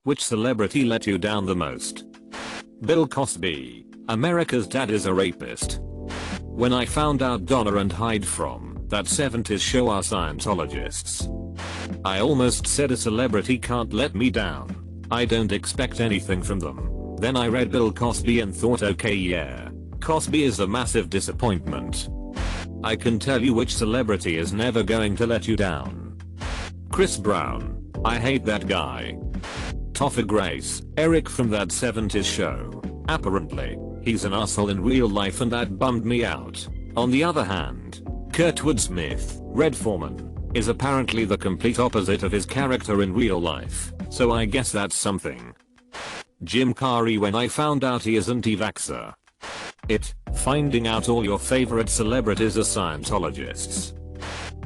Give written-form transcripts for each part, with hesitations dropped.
Which celebrity let you down the most? Bill Cosby. America's dad is a rapist. When I found out Donna and Hyde from that 70s show are Scientologists, I almost said a celebrity can't let me down. I don't expect anything from them. Then I read Bill Cosby and thought, okay, yeah, Cosby is a massive disappointment. I can tell you which celebrity is never going to let you down. Chris Brown. I hate that guy. Topher Grace. Eric from that 70s show. Apparently, he's an asshole in real life and that bummed me out. On the other hand, Kurtwood Smith, Red Foreman, is apparently the complete opposite of his character in real life, so I guess that's something. Jim Carrey. When I found out he is anti-vaxxer. Finding out all your favorite celebrities are Scientologists.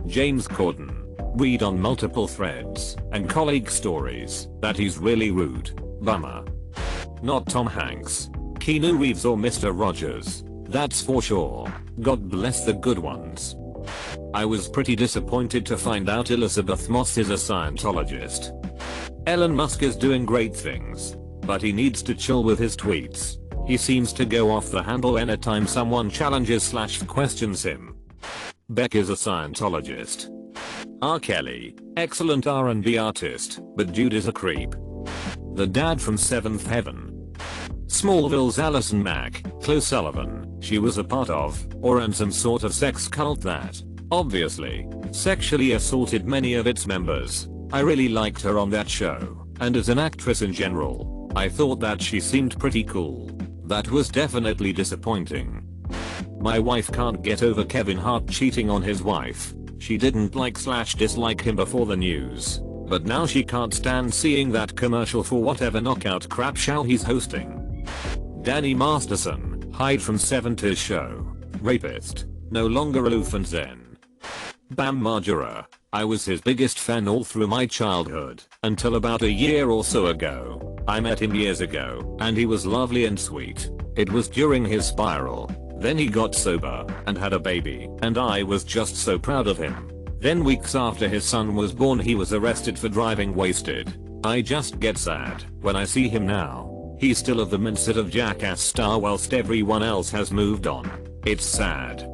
James Corden. Read on multiple threads and colleague stories that he's really rude. Bummer. Not Tom Hanks, Keanu Reeves or Mr. Rogers. That's for sure. God bless the good ones. I was pretty disappointed to find out Elizabeth Moss is a Scientologist. Elon Musk is doing great things, but he needs to chill with his tweets. He seems to go off the handle anytime someone challenges/questions him. Beck is a Scientologist. R. Kelly, excellent R&B artist, but dude is a creep. The dad from Seventh Heaven. Smallville's Allison Mack, Chloe Sullivan. She was a part of, or in some sort of sex cult that, obviously, sexually assaulted many of its members. I really liked her on that show, and as an actress in general, I thought that she seemed pretty cool. That was definitely disappointing. My wife can't get over Kevin Hart cheating on his wife. She didn't like/dislike him before the news, but now she can't stand seeing that commercial for whatever knockout crap show he's hosting. Danny Masterson, Hyde from 70s show. Rapist. No longer aloof and zen. Bam Margera. I was his biggest fan all through my childhood, until about a year or so ago. I met him years ago, and he was lovely and sweet. It was during his spiral. Then he got sober, and had a baby, and I was just so proud of him. Then weeks after his son was born he was arrested for driving wasted. I just get sad when I see him now. He's still of the mindset of jackass star whilst everyone else has moved on. It's sad.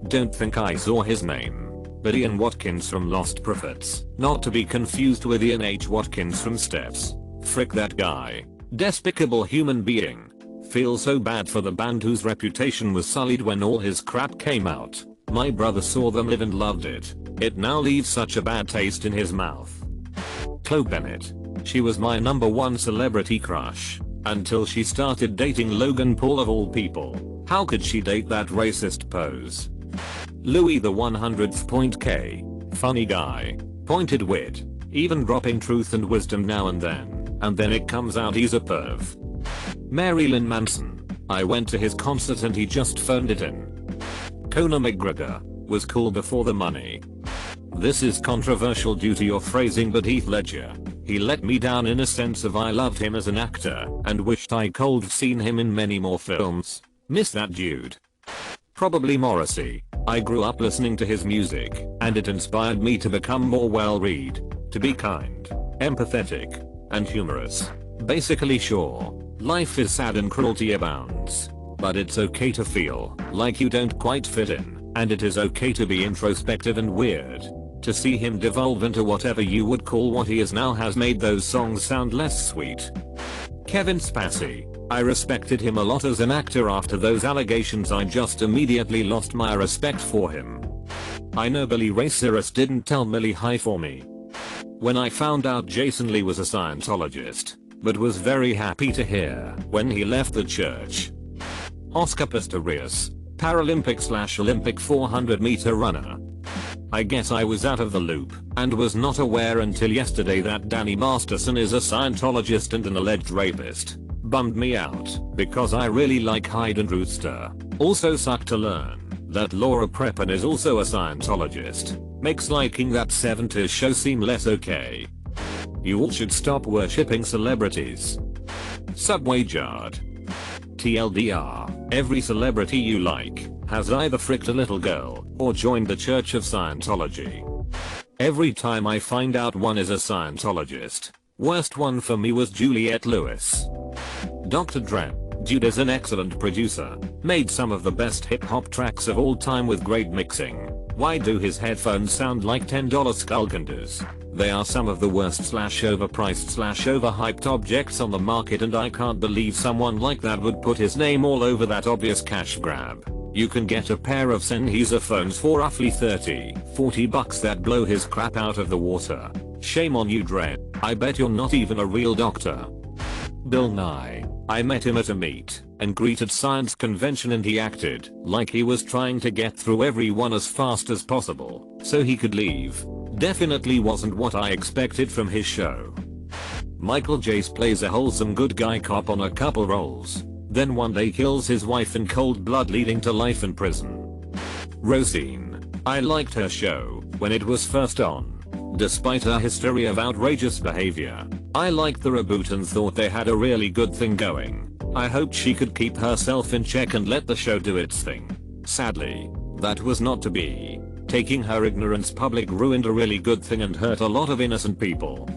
Don't think I saw his name. But Ian Watkins from Lost Prophets, not to be confused with Ian H. Watkins from Steps. Frick that guy. Despicable human being. Feel so bad for the band whose reputation was sullied when all his crap came out. My brother saw them live and loved it. It now leaves such a bad taste in his mouth. Chloe Bennett. She was my #1 celebrity crush. Until she started dating Logan Paul of all people. How could she date that racist pose? Louis the 100th Point K. Funny guy. Pointed wit. Even dropping truth and wisdom now and then it comes out he's a perv. Marilyn Manson. I went to his concert and he just phoned it in. Conor McGregor. Was cool before the money. This is controversial due to your phrasing, but Heath Ledger. He let me down in a sense of I loved him as an actor and wished I could have seen him in many more films. Miss that dude. Probably Morrissey. I grew up listening to his music, and it inspired me to become more well-read, to be kind, empathetic, and humorous. Basically, sure, life is sad and cruelty abounds, but it's okay to feel like you don't quite fit in, and it is okay to be introspective and weird. To see him devolve into whatever you would call what he is now has made those songs sound less sweet. Kevin Spacey. I respected him a lot as an actor. After those allegations I just immediately lost my respect for him. I know Billy Ray Cyrus didn't tell Millie hi for me. When I found out Jason Lee was a Scientologist, but was very happy to hear when he left the church. Oscar Pistorius. Paralympic/Olympic 400 meter runner. I guess I was out of the loop and was not aware until yesterday that Danny Masterson is a Scientologist and an alleged rapist. Bummed me out because I really like Hyde and Rooster. Also sucked to learn that Laura Prepon is also a Scientologist. Makes liking that 70s show seem less okay. You all should stop worshipping celebrities. Subway Jard. TLDR, every celebrity you like has either fricked a little girl or joined the Church of Scientology. Every time I find out one is a Scientologist, Worst one for me was Juliette Lewis. Dr. Dre. Dude is an excellent producer. Made some of the best hip hop tracks of all time with great mixing. Why do his headphones sound like $10 Skullcandies? They are some of the worst overpriced overhyped objects on the market, and I can't believe someone like that would put his name all over that obvious cash grab. You can get a pair of Sennheiser phones for roughly $30-40 that blow his crap out of the water. Shame on you, Dre. I bet you're not even a real doctor. Bill Nye. I met him at a meet and greet at science convention, and he acted like he was trying to get through everyone as fast as possible so he could leave. Definitely wasn't what I expected from his show. Michael Jace plays a wholesome good guy cop on a couple roles, then one day kills his wife in cold blood, leading to life in prison. Rosine. I liked her show when it was first on. Despite her history of outrageous behavior, I liked the reboot and thought they had a really good thing going. I hoped she could keep herself in check and let the show do its thing. Sadly, that was not to be. Taking her ignorance public ruined a really good thing and hurt a lot of innocent people.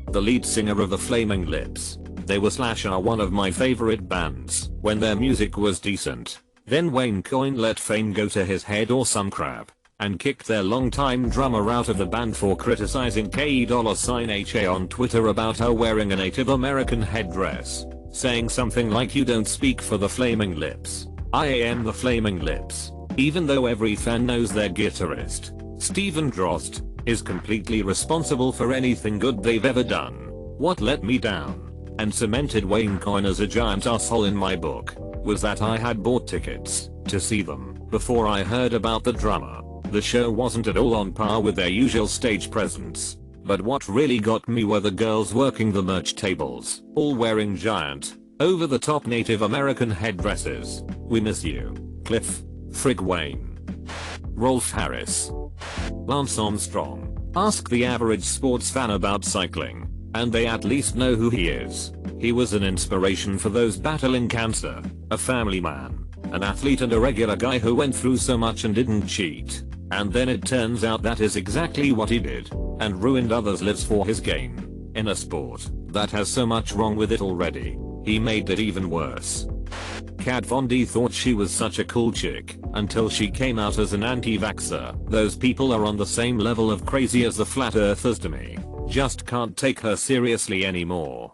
The lead singer of the Flaming Lips. They were are one of my favorite bands when their music was decent. Then Wayne Coyne let fame go to his head or some crap and kicked their longtime drummer out of the band for criticizing K$HA on Twitter about her wearing a Native American headdress, saying something like, "You don't speak for the Flaming Lips. I am the Flaming Lips." Even though every fan knows their guitarist, Steven Drozd, is completely responsible for anything good they've ever done. What let me down and cemented Wayne Coyne as a giant asshole in my book was that I had bought tickets to see them before I heard about the drummer. The show wasn't at all on par with their usual stage presence, but what really got me were the girls working the merch tables, all wearing giant, over-the-top Native American headdresses. We miss you, Cliff. Frig Wayne. Rolf Harris. Lance Armstrong. Ask the average sports fan about cycling, and they at least know who he is. He was an inspiration for those battling cancer, a family man, an athlete, and a regular guy who went through so much and didn't cheat. And then it turns out that is exactly what he did, and ruined others' lives for his gain. In a sport that has so much wrong with it already, he made it even worse. Kat Von D thought she was such a cool chick until she came out as an anti-vaxxer. Those people are on the same level of crazy as the flat earthers to me. Just can't take her seriously anymore.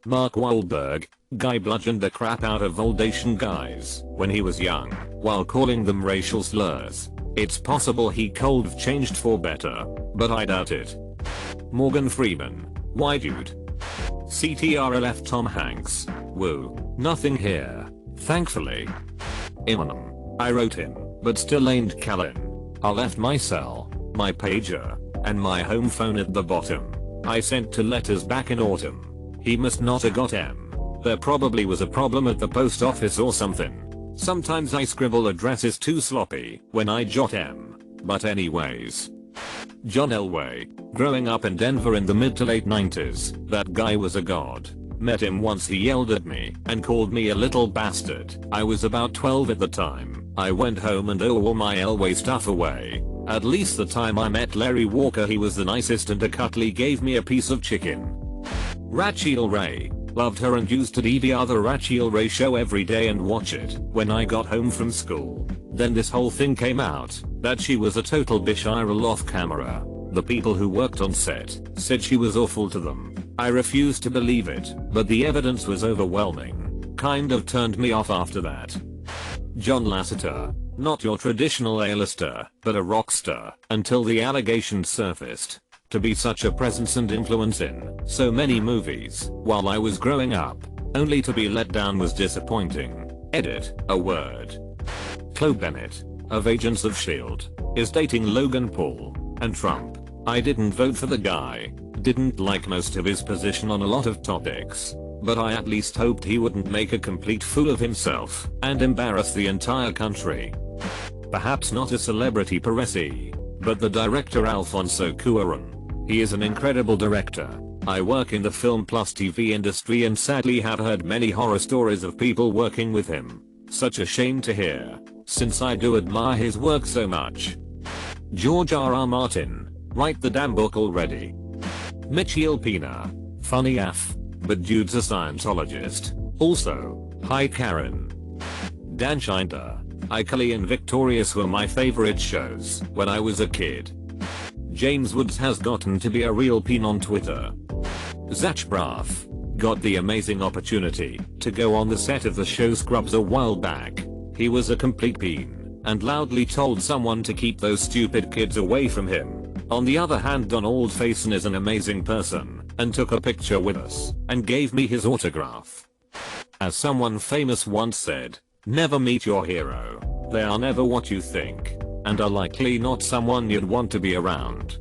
Mark Wahlberg. Guy bludgeoned the crap out of old Asian guys when he was young while calling them racial slurs. It's possible he could have changed for better, but I doubt it. Morgan Freeman. Why, dude? CTRLF Tom Hanks. Woo. Nothing here, thankfully. Eminem. I wrote him, but still ain't Callan. I left my cell, my pager, and my home phone at the bottom. I sent 2 letters back in autumn. He must not have got M. There probably was a problem at the post office or something. Sometimes I scribble addresses too sloppy when I jot M. But anyways. John Elway. Growing up in Denver in the mid to late 90s, that guy was a god. Met him once, he yelled at me and called me a little bastard. I was about 12 at the time. I went home and threw all my Elway stuff away. At least the time I met Larry Walker, he was the nicest and cuddly gave me a piece of chicken. Rachel Ray. Loved her and used to DVR the Rachel Ray show every day and watch it when I got home from school. Then this whole thing came out that she was a total bitch off camera. The people who worked on set said she was awful to them. I refused to believe it, but the evidence was overwhelming. Kind of turned me off after that. John Lasseter. Not your traditional A-lister, but a rock star until the allegations surfaced. To be such a presence and influence in so many movies while I was growing up, only to be let down was disappointing. Edit, a word. Chloe Bennett, of Agents of S.H.I.E.L.D., is dating Logan Paul and Trump. I didn't vote for the guy, didn't like most of his position on a lot of topics, but I at least hoped he wouldn't make a complete fool of himself and embarrass the entire country. Perhaps not a celebrity Peresi, but the director Alfonso Cuarón. He is an incredible director. I work in the film plus TV industry and sadly have heard many horror stories of people working with him. Such a shame to hear, since I do admire his work so much. George R.R. Martin. Write the damn book already. Michiel Pina. Funny AF. But dude's a Scientologist. Also, hi Karen. Dan Schneider. ICarly and Victorious were my favorite shows when I was a kid. James Woods has gotten to be a real peen on Twitter. Zach Braff. Got the amazing opportunity to go on the set of the show Scrubs a while back. He was a complete peen and loudly told someone to keep those stupid kids away from him. On the other hand, Donald Faison is an amazing person and took a picture with us and gave me his autograph. As someone famous once said, never meet your hero. They are never what you think and are likely not someone you'd want to be around.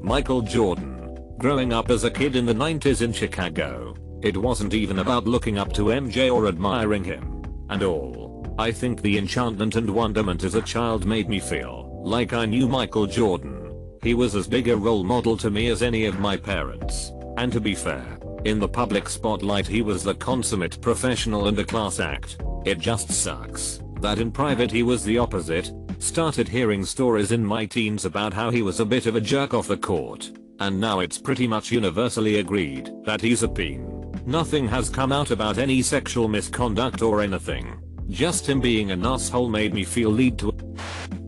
Michael Jordan. Growing up as a kid in the 90s in Chicago, it wasn't even about looking up to MJ or admiring him and all. I think the enchantment and wonderment as a child made me feel like I knew Michael Jordan. He was as big a role model to me as any of my parents. And to be fair, in the public spotlight he was the consummate professional and a class act. It just sucks that in private he was the opposite. Started hearing stories in my teens about how he was a bit of a jerk off the court. And now it's pretty much universally agreed that he's a peen. Nothing has come out about any sexual misconduct or anything. Just him being an asshole made me feel lead to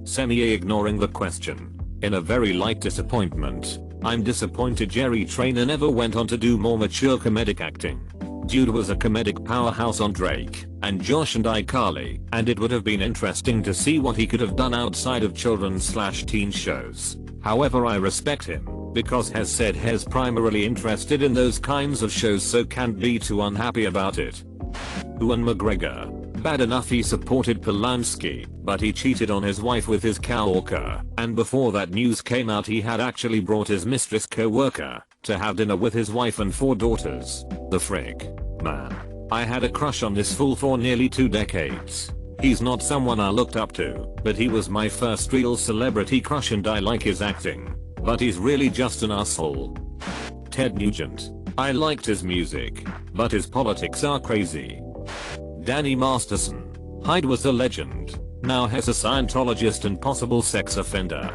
semi-ignoring the question. In a very light disappointment, I'm disappointed Jerry Trainer never went on to do more mature comedic acting. Dude was a comedic powerhouse on Drake and Josh and iCarly, and it would have been interesting to see what he could have done outside of children's/teen shows. However, I respect him because has said he's primarily interested in those kinds of shows, so can't be too unhappy about it. Ewan McGregor. Bad enough he supported Polanski, but he cheated on his wife with his coworker, and before that news came out he had actually brought his mistress coworker to have dinner with his wife and 4 daughters. The frick? Man. I had a crush on this fool for nearly 2 decades. He's not someone I looked up to, but he was my first real celebrity crush and I like his acting. But he's really just an asshole. Ted Nugent. I liked his music, but his politics are crazy. Danny Masterson. Hyde was a legend. Now he's a Scientologist and possible sex offender.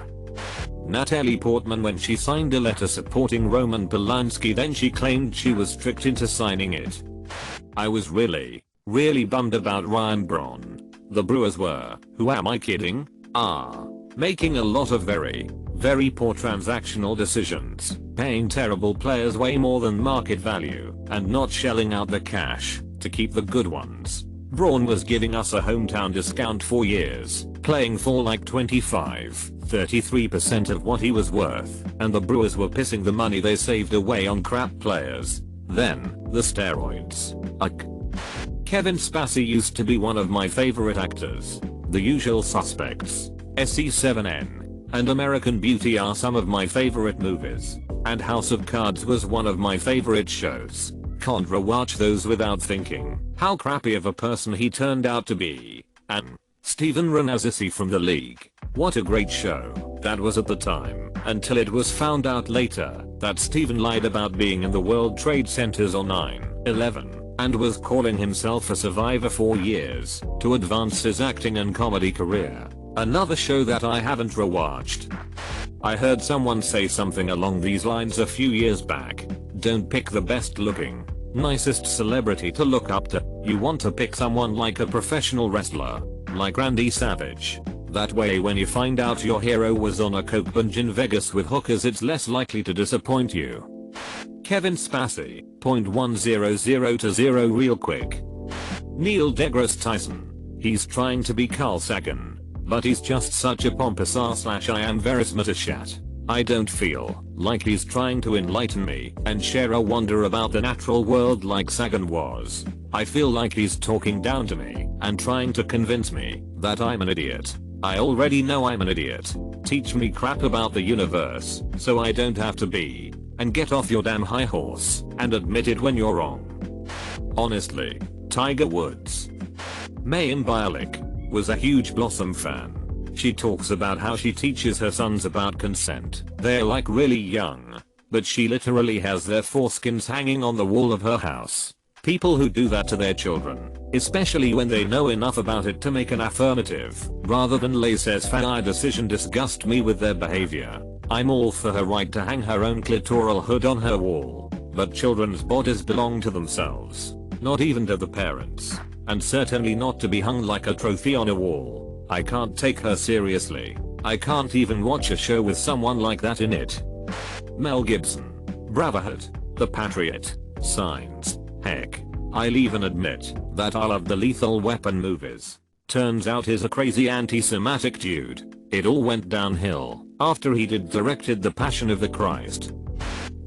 Natalie Portman. When she signed a letter supporting Roman Polanski, then she claimed she was tricked into signing it. I was really bummed about Ryan Braun. The Brewers were, who am I kidding? Making a lot of very poor transactional decisions, paying terrible players way more than market value, and not shelling out the cash to keep the good ones. Braun was giving us a hometown discount for years, playing for like 33% of what he was worth, and the Brewers were pissing the money they saved away on crap players. Then, the steroids. Kevin Spacey used to be one of my favorite actors. The Usual Suspects, SC7N, and American Beauty are some of my favorite movies, and House of Cards was one of my favorite shows. Can't rewatch those without thinking how crappy of a person he turned out to be. And Steven Renazzisi from The League. What a great show that was at the time, until it was found out later that Steven lied about being in the World Trade Centers on 9/11 and was calling himself a survivor for years to advance his acting and comedy career. Another show that I haven't rewatched. I heard someone say something along these lines a few years back. Don't pick the best looking, nicest celebrity to look up to. You want to pick someone like a professional wrestler, like Randy Savage. That way when you find out your hero was on a coke binge in Vegas with hookers, it's less likely to disappoint you. Kevin Spacey, 0.100 to 0 real quick. Neil deGrasse Tyson. He's trying to be Carl Sagan, but he's just such a pompous r/I am Verismatashat. I don't feel like he's trying to enlighten me and share a wonder about the natural world like Sagan was. I feel like he's talking down to me and trying to convince me that I'm an idiot. I already know I'm an idiot. Teach me crap about the universe so I don't have to be, and get off your damn high horse and admit it when you're wrong. Honestly, Tiger Woods. Mayim Bialik was a huge Blossom fan. She talks about how she teaches her sons about consent. They're like really young, but she literally has their foreskins hanging on the wall of her house. People who do that to their children, especially when they know enough about it to make an affirmative rather than laissez-faire decision, disgust me with their behavior. I'm all for her right to hang her own clitoral hood on her wall, But children's bodies belong to themselves, not even to the parents, and certainly not to be hung like a trophy on a wall. I can't take her seriously. I can't even watch a show with someone like that in it. Mel Gibson. Braveheart. The Patriot. Signs. Heck. I'll even admit that I love the Lethal Weapon movies. Turns out he's a crazy anti-Semitic dude. It all went downhill after he directed The Passion of the Christ.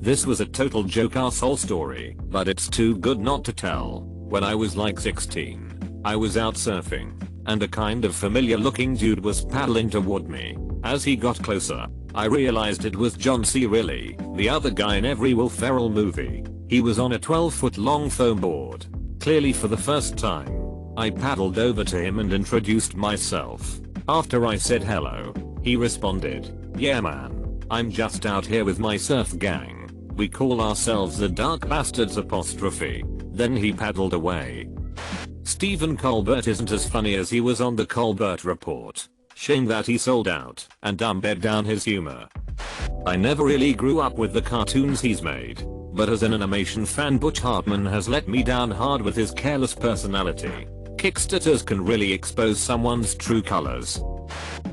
This was a total joke asshole story, but it's too good not to tell. When I was like 16, I was out surfing, and a kind of familiar looking dude was paddling toward me. As he got closer, I realized it was John C. Reilly, the other guy in every Will Ferrell movie. He was on a 12-foot long foam board. Clearly for the first time, I paddled over to him and introduced myself. After I said hello, he responded, "Yeah man, I'm just out here with my surf gang. We call ourselves the Dark Bastards apostrophe." Then he paddled away. Stephen Colbert isn't as funny as he was on the Colbert Report. Shame that he sold out and dumbed down his humor. I never really grew up with the cartoons he's made, but as an animation fan Butch Hartman has let me down hard with his careless personality. Kickstarters can really expose someone's true colors.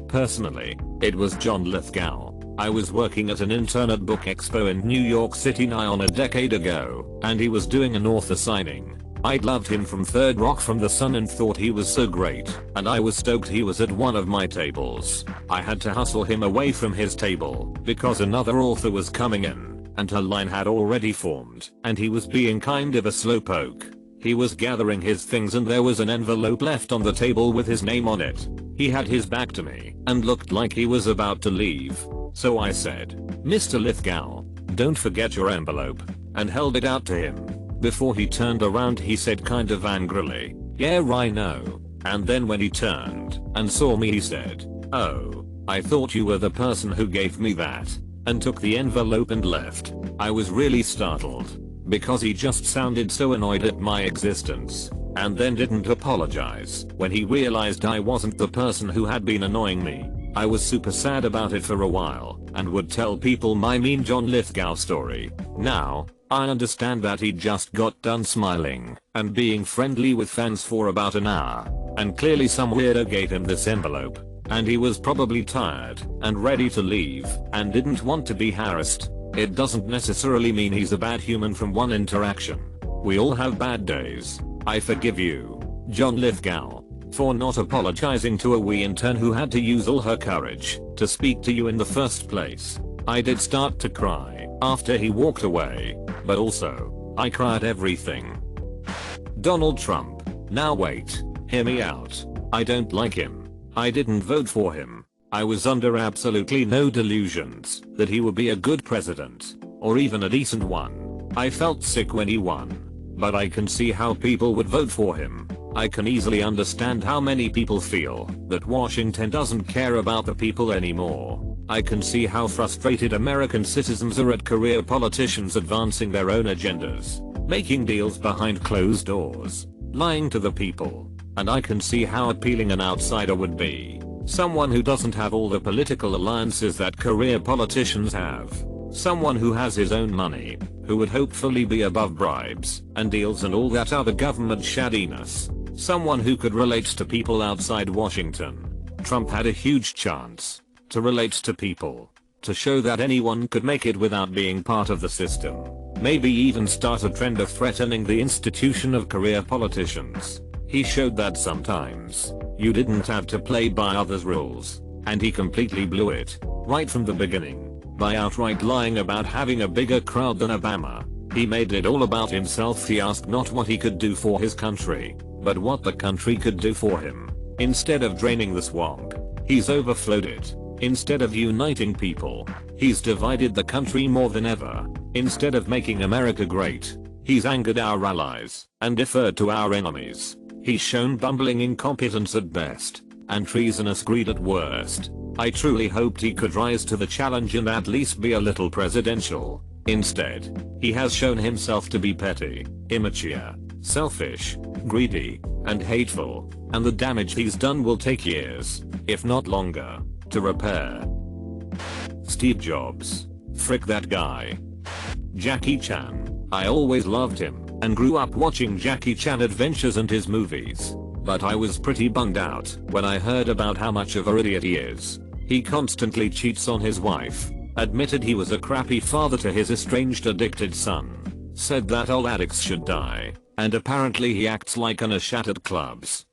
Personally, it was John Lithgow. I was working at an intern at Book Expo in New York City nigh on a decade ago, and he was doing an author signing. I'd loved him from Third Rock from the Sun and thought he was so great, and I was stoked he was at one of my tables. I had to hustle him away from his table because another author was coming in, and her line had already formed, and he was being kind of a slowpoke. He was gathering his things and there was an envelope left on the table with his name on it. He had his back to me and looked like he was about to leave. So I said, "Mr. Lithgow, don't forget your envelope," and held it out to him. Before he turned around he said kind of angrily, "Yeah, I know." And then when he turned and saw me he said, "Oh, I thought you were the person who gave me that," and took the envelope and left. I was really startled, because he just sounded so annoyed at my existence, and then didn't apologize when he realized I wasn't the person who had been annoying me. I was super sad about it for a while, and would tell people my mean John Lithgow story. Now, I understand that he just got done smiling and being friendly with fans for about an hour, and clearly some weirdo gave him this envelope, and he was probably tired and ready to leave and didn't want to be harassed. It doesn't necessarily mean he's a bad human from one interaction. We all have bad days. I forgive you, John Lithgow, for not apologizing to a wee intern who had to use all her courage to speak to you in the first place. I did start to cry after he walked away, but also, I cried everything. Donald Trump. Now wait, hear me out. I don't like him. I didn't vote for him. I was under absolutely no delusions that he would be a good president, or even a decent one. I felt sick when he won, but I can see how people would vote for him. I can easily understand how many people feel that Washington doesn't care about the people anymore. I can see how frustrated American citizens are at career politicians advancing their own agendas, making deals behind closed doors, lying to the people, and I can see how appealing an outsider would be. Someone who doesn't have all the political alliances that career politicians have. Someone who has his own money, who would hopefully be above bribes and deals and all that other government shaddiness. Someone who could relate to people outside Washington. Trump had a huge chance to relate to people, to show that anyone could make it without being part of the system. Maybe even start a trend of threatening the institution of career politicians. He showed that sometimes you didn't have to play by others' rules, and he completely blew it right from the beginning by outright lying about having a bigger crowd than Obama. He made it all about himself. He asked not what he could do for his country, but what the country could do for him. Instead of draining the swamp, he's overflowed it. Instead of uniting people, he's divided the country more than ever. Instead of making America great, he's angered our allies and deferred to our enemies. He's shown bumbling incompetence at best and treasonous greed at worst. I truly hoped he could rise to the challenge and at least be a little presidential. Instead, he has shown himself to be petty, immature, selfish, greedy, and hateful, and the damage he's done will take years, if not longer, to repair. Steve Jobs. Frick that guy. Jackie Chan. I always loved him and grew up watching Jackie Chan adventures and his movies. But I was pretty bummed out when I heard about how much of an idiot he is. He constantly cheats on his wife, admitted he was a crappy father to his estranged addicted son, said that all addicts should die, and apparently he acts like an ass at clubs.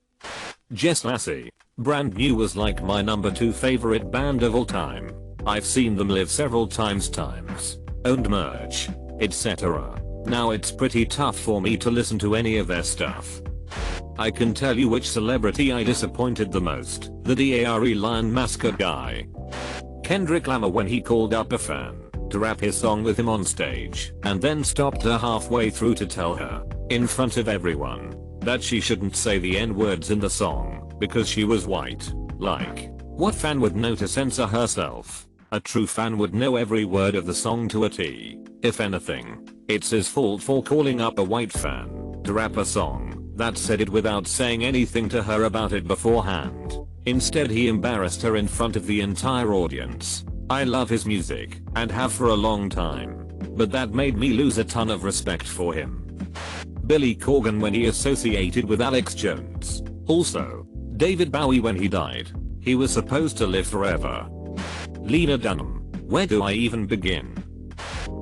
Jess Lassie, brand new, was like my number 2 favorite band of all time. I've seen them live several times, owned merch, etc. Now it's pretty tough for me to listen to any of their stuff. I can tell you which celebrity I disappointed the most, the Dare Lion mascot guy. Kendrick Lamar, when he called up a fan to rap his song with him on stage and then stopped her halfway through to tell her, in front of everyone, that she shouldn't say the N-words in the song because she was white. Like, what fan would know to censor herself? A true fan would know every word of the song to a T. If anything, it's his fault for calling up a white fan to rap a song that said it without saying anything to her about it beforehand. Instead, he embarrassed her in front of the entire audience. I love his music and have for a long time, but that made me lose a ton of respect for him. Billy Corgan, when he associated with Alex Jones. Also, David Bowie, when he died. He was supposed to live forever. Lena Dunham. Where do I even begin?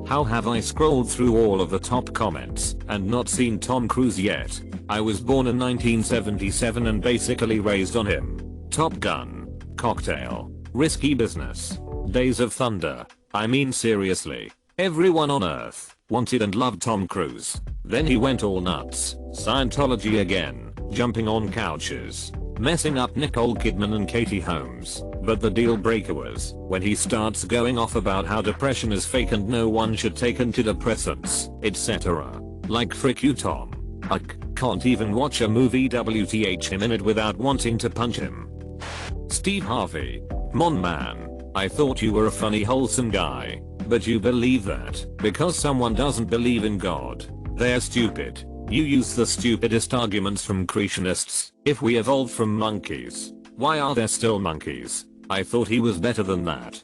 How have I scrolled through all of the top comments and not seen Tom Cruise yet? I was born in 1977 and basically raised on him. Top Gun, Cocktail, Risky Business, Days of Thunder. I mean, seriously, everyone on earth wanted and loved Tom Cruise. Then he went all nuts. Scientology again, jumping on couches, messing up Nicole Kidman and Katie Holmes. But the deal breaker was when he starts going off about how depression is fake and no one should take antidepressants, etc. Like, frick you, Tom. I can't even watch a movie WTH him in it without wanting to punch him. Steve Harvey. Mon man, I thought you were a funny wholesome guy, but you believe that because someone doesn't believe in God, they're stupid. You use the stupidest arguments from creationists. If we evolved from monkeys, why are there still monkeys? I thought he was better than that.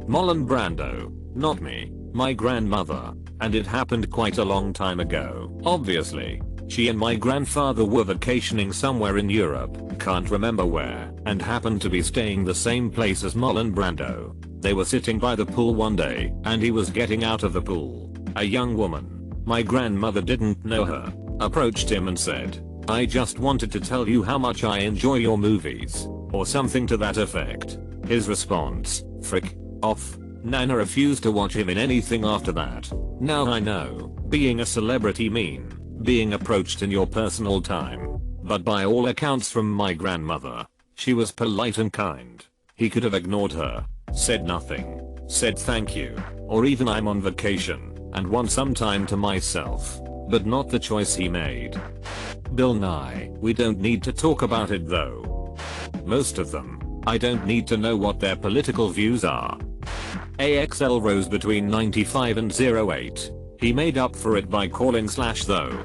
Marlon Brando. Not me, my grandmother, and it happened quite a long time ago. Obviously, she and my grandfather were vacationing somewhere in Europe, can't remember where, and happened to be staying the same place as Marlon Brando. They were sitting by the pool one day, and he was getting out of the pool. A young woman, my grandmother didn't know her, approached him and said, "I just wanted to tell you how much I enjoy your movies," or something to that effect. His response, "Frick off." Nana refused to watch him in anything after that. Now I know, being a celebrity mean being approached in your personal time. But by all accounts from my grandmother, she was polite and kind. He could have ignored her, said nothing, said thank you, or even I'm on vacation and want some time to myself. But not the choice he made. Bill Nye. We don't need to talk about it though. Most of them, I don't need to know what their political views are. AXL rose between 95 and 08. He made up for it by calling Slash though.